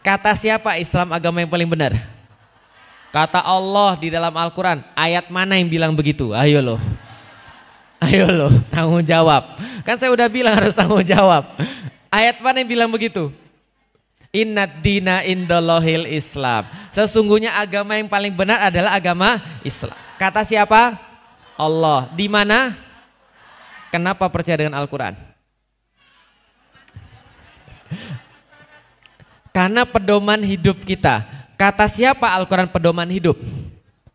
Kata siapa Islam agama yang paling benar? Kata Allah di dalam Al-Quran. Ayat mana yang bilang begitu? Ayo loh. Ayo loh, tanggung jawab. Kan saya udah bilang harus tanggung jawab. Ayat mana yang bilang begitu? Innad dina indallahil Islam. Sesungguhnya agama yang paling benar adalah agama Islam. Kata siapa? Allah. Di mana? Kenapa percaya dengan Al-Quran? Karena pedoman hidup kita. Kata siapa Al-Quran pedoman hidup?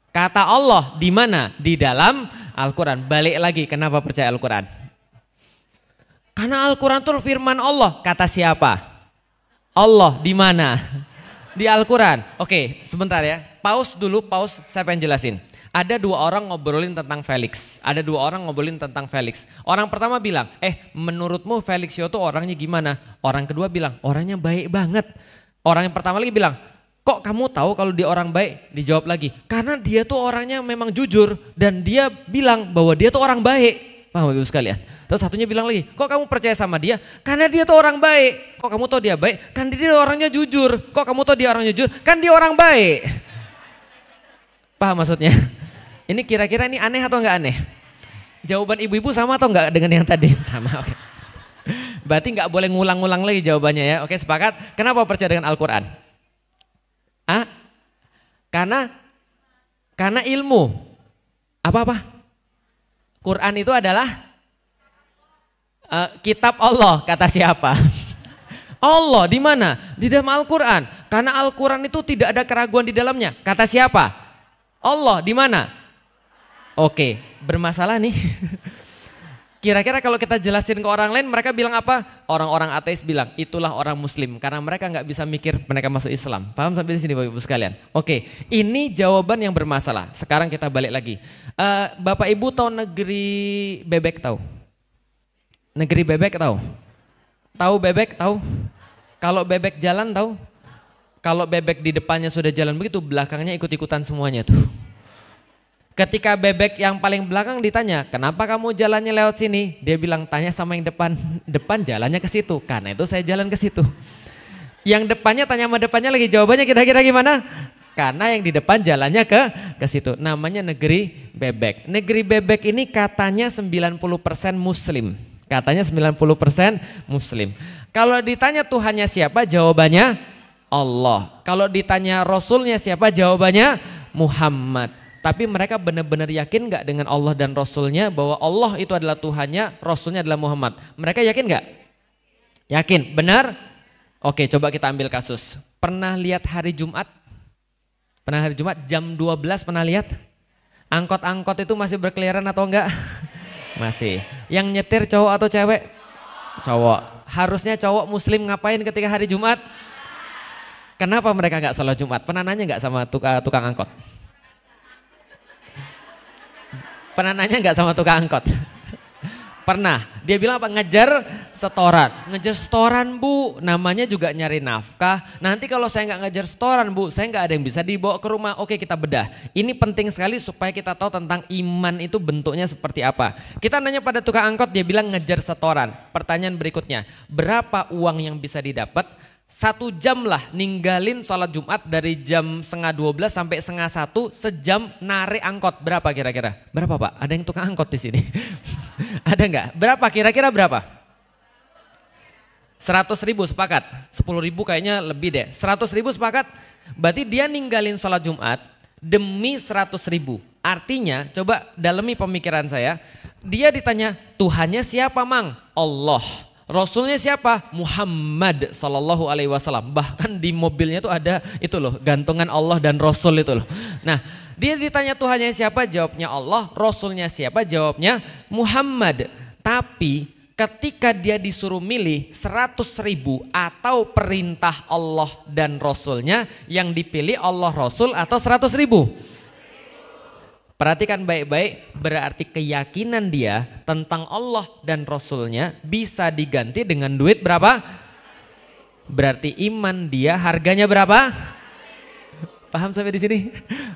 Kata Allah. Di mana? Di dalam Al-Quran. Balik lagi, kenapa percaya Al-Quran? Karena Al-Quran itu firman Allah. Kata siapa? Allah. Di mana? Di Al-Quran. Oke, sebentar ya. Pause dulu, pause. Saya pengen jelasin. Ada dua orang ngobrolin tentang Felix. Ada dua orang ngobrolin tentang Felix. Orang pertama bilang, menurutmu Felix itu orangnya gimana? Orang kedua bilang, orangnya baik banget. Orang yang pertama lagi bilang, kok kamu tahu kalau dia orang baik? Dijawab lagi, karena dia tuh orangnya memang jujur. Dan dia bilang bahwa dia tuh orang baik. Paham ibu sekalian? Terus satunya bilang lagi, kok kamu percaya sama dia? Karena dia tuh orang baik. Kok kamu tahu dia baik? Kan dia orangnya jujur. Kok kamu tahu dia orang jujur? Kan dia orang baik. Paham maksudnya? Ini kira-kira ini aneh atau enggak aneh? Jawaban ibu-ibu sama atau enggak dengan yang tadi? Sama, oke. Berarti enggak boleh ngulang-ngulang lagi jawabannya ya. Oke, sepakat? Kenapa percaya dengan Al-Quran? Karena ilmu. Apa-apa? Quran itu adalah kitab Allah, kata siapa? Allah. Di mana? Di dalam Al-Quran. Karena Al-Quran itu tidak ada keraguan di dalamnya. Kata siapa? Allah. Di mana? Oke, bermasalah nih. Kira-kira kalau kita jelasin ke orang lain, mereka bilang apa? Orang-orang ateis bilang, itulah orang muslim. Karena mereka nggak bisa mikir mereka masuk Islam. Paham sampai di sini Bapak Ibu sekalian? Oke, ini jawaban yang bermasalah. Sekarang kita balik lagi. Bapak Ibu tahu negeri bebek tahu? Negeri bebek tahu? Tahu bebek tahu? Kalau bebek jalan tahu? Kalau bebek di depannya sudah jalan begitu, belakangnya ikut-ikutan semuanya tuh. Ketika bebek yang paling belakang ditanya, kenapa kamu jalannya lewat sini? Dia bilang, tanya sama yang depan. Depan jalannya ke situ, karena itu saya jalan ke situ. Yang depannya tanya sama depannya lagi, jawabannya kira-kira gimana? Karena yang di depan jalannya ke situ. Namanya negeri bebek. Negeri bebek ini katanya 90% muslim. Katanya 90% muslim. Kalau ditanya Tuhannya siapa, jawabannya Allah. Kalau ditanya Rasulnya siapa, jawabannya Muhammad. Tapi mereka benar-benar yakin gak dengan Allah dan Rasulnya bahwa Allah itu adalah Tuhannya, Rasulnya adalah Muhammad? Mereka yakin gak? Yakin, benar? Oke, coba kita ambil kasus. Pernah lihat hari Jumat? Pernah hari Jumat jam 12 pernah lihat? Angkot-angkot itu masih berkeliaran atau enggak? Masih. Yang nyetir cowok atau cewek? Cowok. Harusnya cowok muslim ngapain ketika hari Jumat? Kenapa mereka gak sholat Jumat? Pernah nanya gak sama tukang angkot? Pernah nanya nggak sama tukang angkot? Pernah. Dia bilang apa? Ngejar setoran. Ngejar setoran bu, namanya juga nyari nafkah. Nanti kalau saya nggak ngejar setoran bu, saya nggak ada yang bisa dibawa ke rumah. Oke, kita bedah. Ini penting sekali supaya kita tahu tentang iman itu bentuknya seperti apa. Kita nanya pada tukang angkot, dia bilang ngejar setoran. Pertanyaan berikutnya, berapa uang yang bisa didapat? 1 jam lah ninggalin sholat Jumat dari jam 11:30 sampai 11:30, sejam narik angkot. Berapa kira-kira? Berapa Pak? Ada yang tukang angkot di sini? Ada nggak? Berapa kira-kira berapa? 100.000 sepakat? 10.000 kayaknya lebih deh. 100.000 sepakat? Berarti dia ninggalin sholat Jumat demi 100.000. Artinya coba dalami pemikiran saya. Dia ditanya Tuhannya siapa Mang? Allah. Rasulnya siapa? Muhammad sallallahu alaihi wasallam. Bahkan di mobilnya tuh ada itu loh, gantungan Allah dan Rasul itu loh. Nah, dia ditanya Tuhannya siapa? Jawabnya Allah. Rasulnya siapa? Jawabnya Muhammad. Tapi ketika dia disuruh milih 100.000 atau perintah Allah dan Rasulnya, yang dipilih Allah, Rasul atau 100.000? Perhatikan baik-baik, berarti keyakinan dia tentang Allah dan Rasulnya bisa diganti dengan duit berapa? Berarti iman dia harganya berapa? Paham sampai di sini?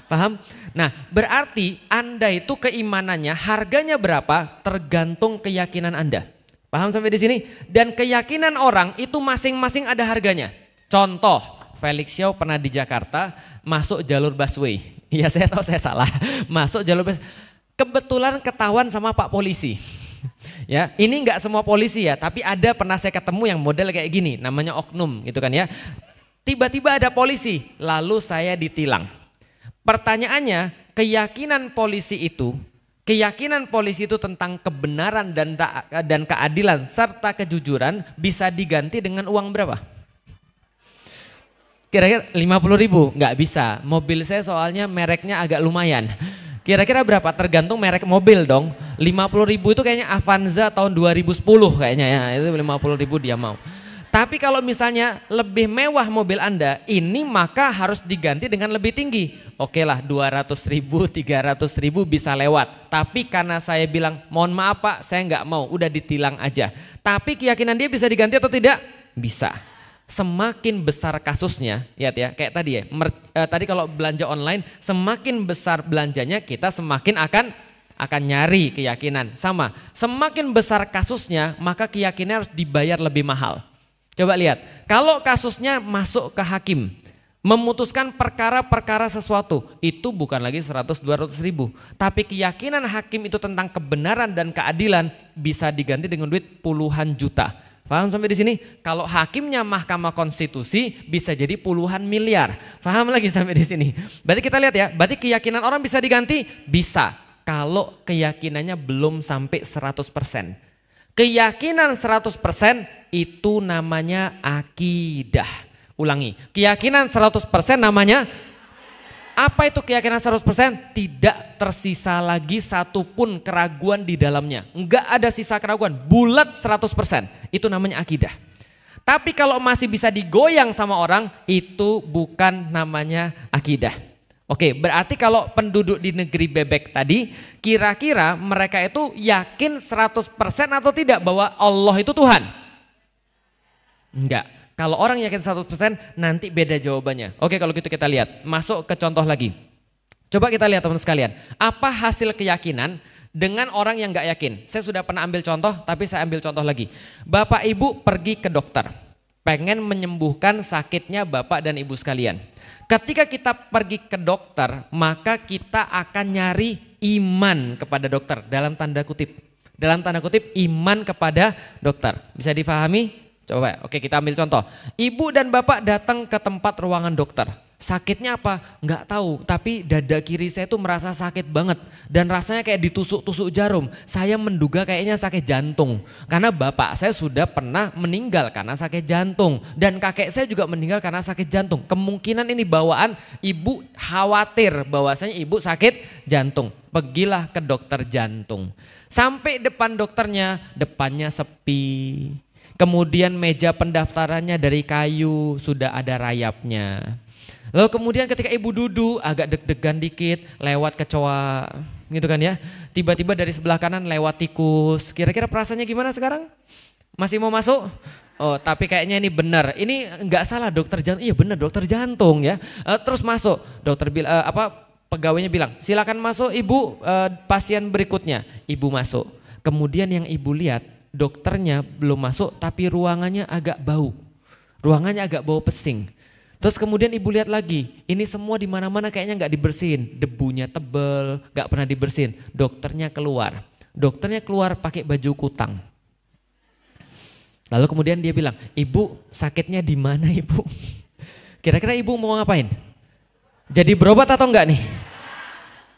Paham? Nah, berarti Anda itu keimanannya harganya berapa tergantung keyakinan Anda. Paham sampai di sini? Dan keyakinan orang itu masing-masing ada harganya. Contoh, Felix Xiao pernah di Jakarta masuk jalur busway. Ya saya tahu saya salah. Masuk jalur busway. Kebetulan ketahuan sama Pak Polisi. Ya, ini enggak semua polisi ya, tapi ada pernah saya ketemu yang model kayak gini, namanya oknum gitu kan ya. Tiba-tiba ada polisi, lalu saya ditilang. Pertanyaannya, keyakinan polisi itu tentang kebenaran dan keadilan serta kejujuran bisa diganti dengan uang berapa? Kira-kira 50.000? Nggak bisa. Mobil saya soalnya mereknya agak lumayan. Kira-kira berapa? Tergantung merek mobil dong. 50.000 itu kayaknya Avanza tahun 2010 kayaknya ya. Itu 50.000 dia mau. Tapi kalau misalnya lebih mewah mobil Anda, ini maka harus diganti dengan lebih tinggi. Oke lah 200.000, 300.000 bisa lewat. Tapi karena saya bilang mohon maaf Pak, saya nggak mau, udah ditilang aja. Tapi keyakinan dia bisa diganti atau tidak? Bisa. Semakin besar kasusnya, lihat ya, kayak tadi ya. Tadi kalau belanja online, semakin besar belanjanya kita semakin akan nyari keyakinan. Sama, semakin besar kasusnya maka keyakinan harus dibayar lebih mahal. Coba lihat, kalau kasusnya masuk ke hakim, memutuskan perkara-perkara sesuatu, itu bukan lagi 100-200 ribu. Tapi keyakinan hakim itu tentang kebenaran dan keadilan bisa diganti dengan duit puluhan juta. Paham sampai di sini? Kalau hakimnya Mahkamah Konstitusi bisa jadi puluhan miliar. Paham lagi sampai di sini? Berarti kita lihat ya, berarti keyakinan orang bisa diganti? Bisa. Kalau keyakinannya belum sampai 100%. Keyakinan 100% itu namanya akidah. Ulangi, keyakinan 100% namanya apa itu keyakinan 100%? Tidak tersisa lagi satupun keraguan di dalamnya. Enggak ada sisa keraguan, bulat 100%. Itu namanya akidah. Tapi kalau masih bisa digoyang sama orang, itu bukan namanya akidah. Oke, berarti kalau penduduk di negeri bebek tadi, kira-kira mereka itu yakin 100% atau tidak bahwa Allah itu Tuhan? Enggak. Kalau orang yakin 100% nanti beda jawabannya. Oke, kalau gitu kita lihat. Masuk ke contoh lagi. Coba kita lihat teman sekalian. Apa hasil keyakinan dengan orang yang enggak yakin? Saya sudah pernah ambil contoh, tapi saya ambil contoh lagi. Bapak ibu pergi ke dokter. Pengen menyembuhkan sakitnya bapak dan ibu sekalian. Ketika kita pergi ke dokter, maka kita akan nyari iman kepada dokter. Dalam tanda kutip. Dalam tanda kutip iman kepada dokter. Bisa difahami? Coba, oke kita ambil contoh. Ibu dan bapak datang ke tempat ruangan dokter. Sakitnya apa? Nggak tahu, tapi dada kiri saya tuh merasa sakit banget. Dan rasanya kayak ditusuk-tusuk jarum. Saya menduga kayaknya sakit jantung. Karena bapak saya sudah pernah meninggal karena sakit jantung. Dan kakek saya juga meninggal karena sakit jantung. Kemungkinan ini bawaan ibu khawatir bahwasanya ibu sakit jantung. Pergilah ke dokter jantung. Sampai depan dokternya, depannya sepi. Kemudian meja pendaftarannya dari kayu, sudah ada rayapnya. Lalu kemudian ketika ibu duduk agak deg-degan dikit, lewat kecoa gitu kan ya. Tiba-tiba dari sebelah kanan lewat tikus. Kira-kira perasaannya gimana sekarang? Masih mau masuk? Oh tapi kayaknya ini benar. Ini enggak salah dokter jantung. Iya benar dokter jantung ya. Terus masuk. Dokter bilang pegawainya bilang silakan masuk ibu, pasien berikutnya. Ibu masuk. Kemudian yang ibu lihat dokternya belum masuk tapi ruangannya agak bau. Ruangannya agak bau pesing. Terus kemudian ibu lihat lagi, ini semua di mana-mana kayaknya nggak dibersihin, debunya tebel, nggak pernah dibersihin. Dokternya keluar pakai baju kutang. Lalu kemudian dia bilang, ibu sakitnya di mana ibu? Kira-kira ibu mau ngapain? Jadi berobat atau enggak nih?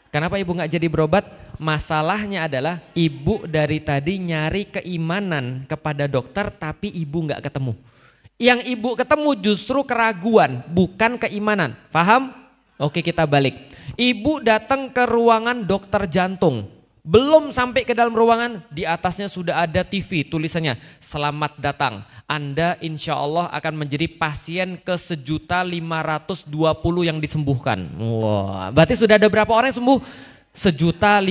Kenapa ibu nggak jadi berobat? Masalahnya adalah ibu dari tadi nyari keimanan kepada dokter tapi ibu nggak ketemu. Yang ibu ketemu justru keraguan, bukan keimanan. Paham? Oke kita balik. Ibu datang ke ruangan dokter jantung. Belum sampai ke dalam ruangan, di atasnya sudah ada TV tulisannya, selamat datang. Anda insya Allah akan menjadi pasien ke 1.520 yang disembuhkan. Wah, berarti sudah ada berapa orang yang sembuh? 1.519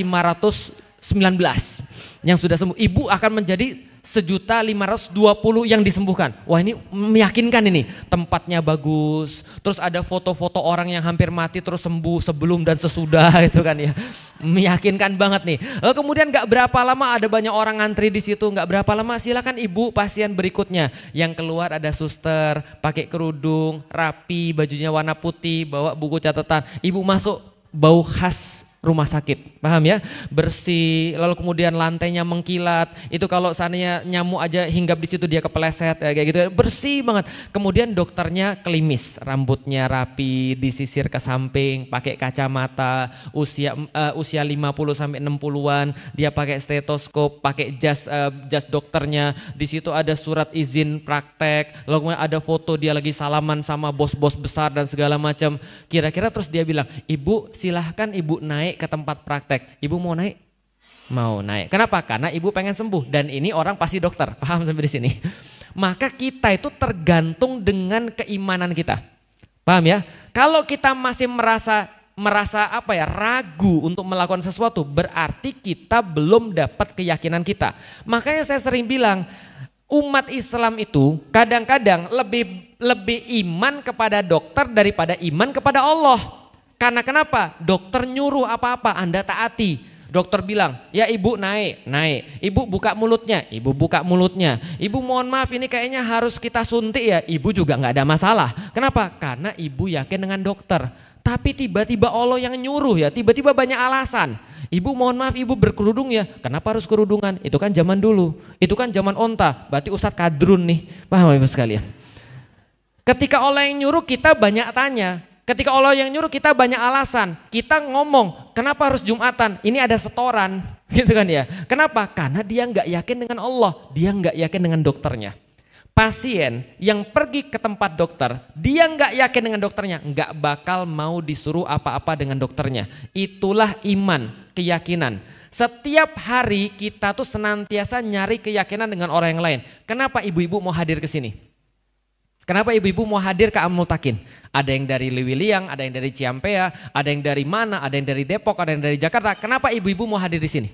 yang sudah sembuh. Ibu akan menjadi 1.520.000 yang disembuhkan. Wah ini meyakinkan ini, tempatnya bagus, terus ada foto-foto orang yang hampir mati terus sembuh sebelum dan sesudah itu kan ya. Meyakinkan banget nih. Lalu kemudian gak berapa lama ada banyak orang ngantri di situ, gak berapa lama silakan ibu pasien berikutnya. Yang keluar ada suster, pakai kerudung, rapi, bajunya warna putih, bawa buku catatan. Ibu masuk, bau khas rumah sakit, paham ya? Bersih, lalu kemudian lantainya mengkilat. Itu kalau seandainya nyamuk aja hinggap di situ dia kepeleset kayak gitu, bersih banget. Kemudian dokternya klimis, rambutnya rapi, disisir ke samping, pakai kacamata, usia 50 sampai 60-an, dia pakai stetoskop, pakai jas dokternya. Di situ ada surat izin praktek, lalu kemudian ada foto dia lagi salaman sama bos-bos besar dan segala macam. Kira-kira terus dia bilang, "Ibu, silahkan ibu naik ke tempat praktek." Ibu mau naik? Mau naik. Kenapa? Karena ibu pengen sembuh dan ini orang pasti dokter. Paham sampai di sini? Maka kita itu tergantung dengan keimanan kita. Paham ya? Kalau kita masih merasa ragu untuk melakukan sesuatu, berarti kita belum dapat keyakinan kita. Makanya saya sering bilang, umat Islam itu kadang-kadang lebih iman kepada dokter daripada iman kepada Allah. Karena kenapa? Dokter nyuruh apa-apa Anda taati. Dokter bilang, ya ibu naik. Ibu buka mulutnya, ibu buka mulutnya. Ibu mohon maaf ini kayaknya harus kita suntik ya. Ibu juga nggak ada masalah. Kenapa? Karena ibu yakin dengan dokter. Tapi tiba-tiba Allah yang nyuruh ya, tiba-tiba banyak alasan. Ibu mohon maaf ibu berkerudung ya, kenapa harus kerudungan? Itu kan zaman dulu, itu kan zaman onta, berarti Ustadz Kadrun nih. Paham ibu sekalian? Ketika Allah yang nyuruh kita banyak tanya. Ketika Allah yang nyuruh kita banyak alasan, kita ngomong kenapa harus Jumatan, ini ada setoran gitu kan ya. Kenapa? Karena dia nggak yakin dengan Allah, dia nggak yakin dengan dokternya. Pasien yang pergi ke tempat dokter, dia nggak yakin dengan dokternya, nggak bakal mau disuruh apa-apa dengan dokternya. Itulah iman, keyakinan. Setiap hari kita tuh senantiasa nyari keyakinan dengan orang yang lain. Kenapa ibu-ibu mau hadir ke sini? Kenapa ibu-ibu mau hadir ke Amultakin? Ada yang dari Liwiliang, ada yang dari Ciampea, ada yang dari mana, ada yang dari Depok, ada yang dari Jakarta. Kenapa ibu-ibu mau hadir di sini?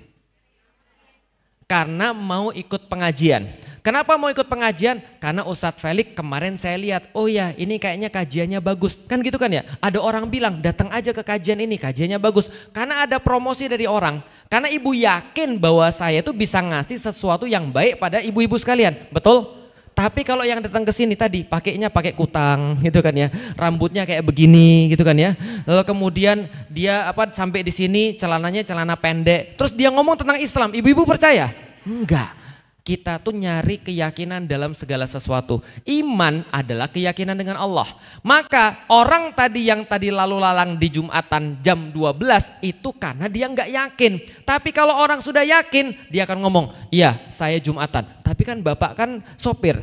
Karena mau ikut pengajian. Kenapa mau ikut pengajian? Karena Ustadz Felix kemarin saya lihat, oh ya ini kayaknya kajiannya bagus. Kan gitu kan ya? Ada orang bilang datang aja ke kajian ini, kajiannya bagus. Karena ada promosi dari orang. Karena ibu yakin bahwa saya itu bisa ngasih sesuatu yang baik pada ibu-ibu sekalian. Betul? Tapi kalau yang datang ke sini tadi pakainya pakai kutang gitu kan ya, rambutnya kayak begini gitu kan ya. Lalu kemudian dia sampai di sini celananya celana pendek. Terus dia ngomong tentang Islam, ibu-ibu percaya? Enggak. Kita tuh nyari keyakinan dalam segala sesuatu. Iman adalah keyakinan dengan Allah. Maka orang tadi yang tadi lalu lalang di Jumatan jam 12 itu karena dia nggak yakin. Tapi kalau orang sudah yakin dia akan ngomong, iya saya Jumatan. Tapi kan bapak kan sopir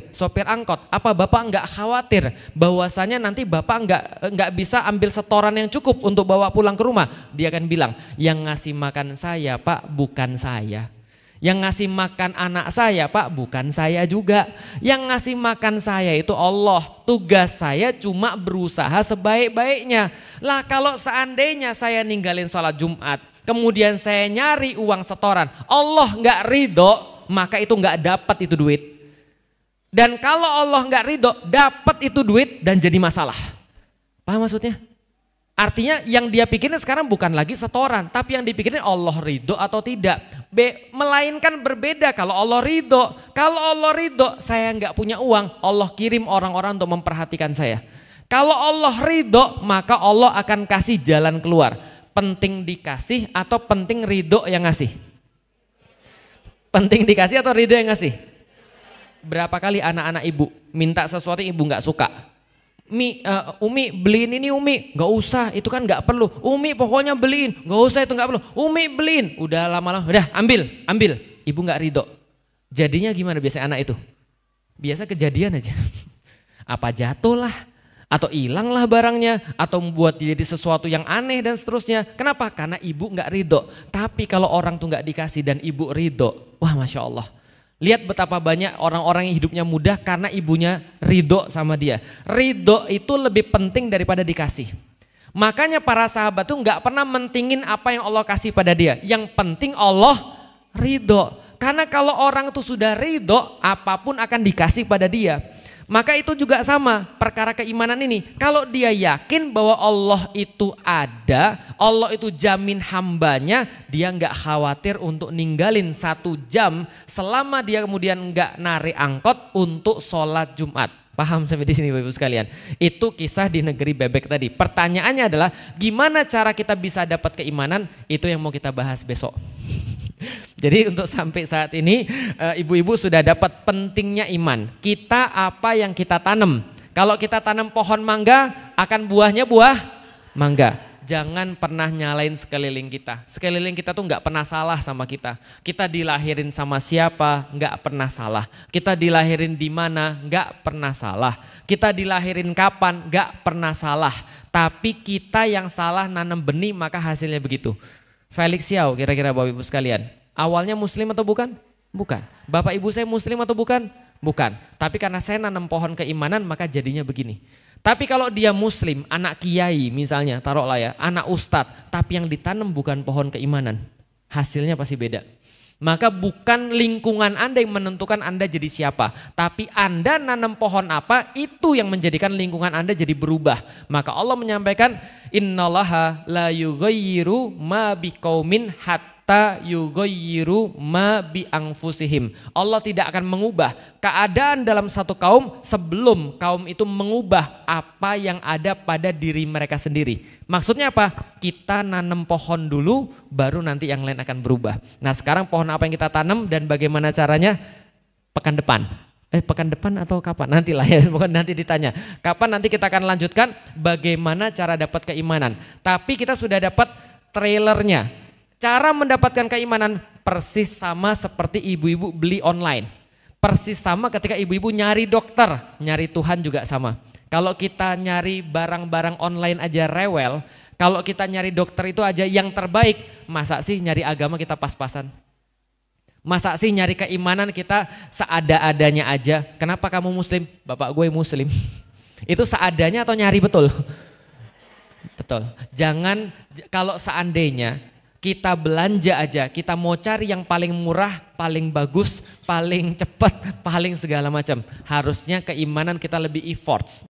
angkot. Apa bapak nggak khawatir bahwasanya nanti bapak nggak bisa ambil setoran yang cukup untuk bawa pulang ke rumah? Dia akan bilang, yang ngasih makan saya pak bukan saya. Yang ngasih makan anak saya pak bukan saya juga. Yang ngasih makan saya itu Allah. Tugas saya cuma berusaha sebaik-baiknya. Lah kalau seandainya saya ninggalin sholat Jumat, kemudian saya nyari uang setoran, Allah nggak ridho, maka itu nggak dapat itu duit. Dan kalau Allah nggak ridho, dapat itu duit dan jadi masalah. Paham maksudnya? Artinya yang dia pikirin sekarang bukan lagi setoran, tapi yang dipikirin Allah ridho atau tidak. Melainkan berbeda kalau Allah ridho. Kalau Allah ridho, saya nggak punya uang, Allah kirim orang-orang untuk memperhatikan saya. Kalau Allah ridho, maka Allah akan kasih jalan keluar. Penting dikasih atau penting ridho yang ngasih? Penting dikasih atau ridho yang ngasih? Berapa kali anak-anak ibu minta sesuatu yang ibu nggak suka? Umi beliin ini Umi, nggak usah itu kan nggak perlu. Umi pokoknya beliin, nggak usah itu nggak perlu. Umi beliin, udah lama-lama, udah ambil. Ibu nggak ridho. Jadinya gimana biasanya anak itu? Biasa kejadian aja. Apa jatuh lah, atau hilang lah barangnya, atau membuat jadi sesuatu yang aneh dan seterusnya. Kenapa? Karena ibu nggak ridho. Tapi kalau orang tuh nggak dikasih dan ibu ridho, wah masya Allah. Lihat betapa banyak orang-orang yang hidupnya mudah karena ibunya ridho sama dia. Ridho itu lebih penting daripada dikasih. Makanya para sahabat tuh nggak pernah mentingin apa yang Allah kasih pada dia. Yang penting Allah ridho. Karena kalau orang itu sudah ridho, apapun akan dikasih pada dia. Maka itu juga sama perkara keimanan ini. Kalau dia yakin bahwa Allah itu ada, Allah itu jamin hambanya, dia nggak khawatir untuk ninggalin 1 jam selama dia kemudian nggak narik angkot untuk sholat Jumat. Paham sampai di sini Bapak Ibu sekalian? Itu kisah di negeri bebek tadi. Pertanyaannya adalah gimana cara kita bisa dapat keimanan? Itu yang mau kita bahas besok. Jadi untuk sampai saat ini ibu-ibu sudah dapat pentingnya iman. Kita apa yang kita tanam. Kalau kita tanam pohon mangga akan buahnya buah mangga. Jangan pernah nyalain sekeliling kita. Sekeliling kita tuh nggak pernah salah sama kita. Kita dilahirin sama siapa nggak pernah salah. Kita dilahirin di mana nggak pernah salah. Kita dilahirin kapan nggak pernah salah. Tapi kita yang salah nanam benih maka hasilnya begitu. Felix Yao kira-kira Bapak Ibu sekalian, awalnya muslim atau bukan? Bukan. Bapak Ibu saya muslim atau bukan? Bukan. Tapi karena saya nanam pohon keimanan maka jadinya begini. Tapi kalau dia muslim, anak kiai misalnya, taruhlah ya, anak ustadz, tapi yang ditanam bukan pohon keimanan, hasilnya pasti beda. Maka bukan lingkungan Anda yang menentukan Anda jadi siapa, tapi Anda nanam pohon apa, itu yang menjadikan lingkungan Anda jadi berubah. Maka Allah menyampaikan, innallaha la yughayyiru ma biqaumin hatta yughayyiru ma bi anfusihim. Allah tidak akan mengubah keadaan dalam satu kaum sebelum kaum itu mengubah apa yang ada pada diri mereka sendiri. Maksudnya apa? Kita nanam pohon dulu baru nanti yang lain akan berubah. Nah, sekarang pohon apa yang kita tanam dan bagaimana caranya? Pekan depan. Pekan depan atau kapan? Nantilah ya, bukan nanti ditanya. Kapan nanti kita akan lanjutkan bagaimana cara dapat keimanan. Tapi kita sudah dapat trailernya. Cara mendapatkan keimanan persis sama seperti ibu-ibu beli online. Persis sama ketika ibu-ibu nyari dokter, nyari Tuhan juga sama. Kalau kita nyari barang-barang online aja rewel, kalau kita nyari dokter itu aja yang terbaik, masa sih nyari agama kita pas-pasan? Masa sih nyari keimanan kita seada-adanya aja? Kenapa kamu muslim? Bapak gue muslim. Itu seadanya atau nyari betul? Betul. Jangan, kalau seandainya kita belanja aja, kita mau cari yang paling murah, paling bagus, paling cepat, paling segala macam. Harusnya keimanan kita lebih efforts.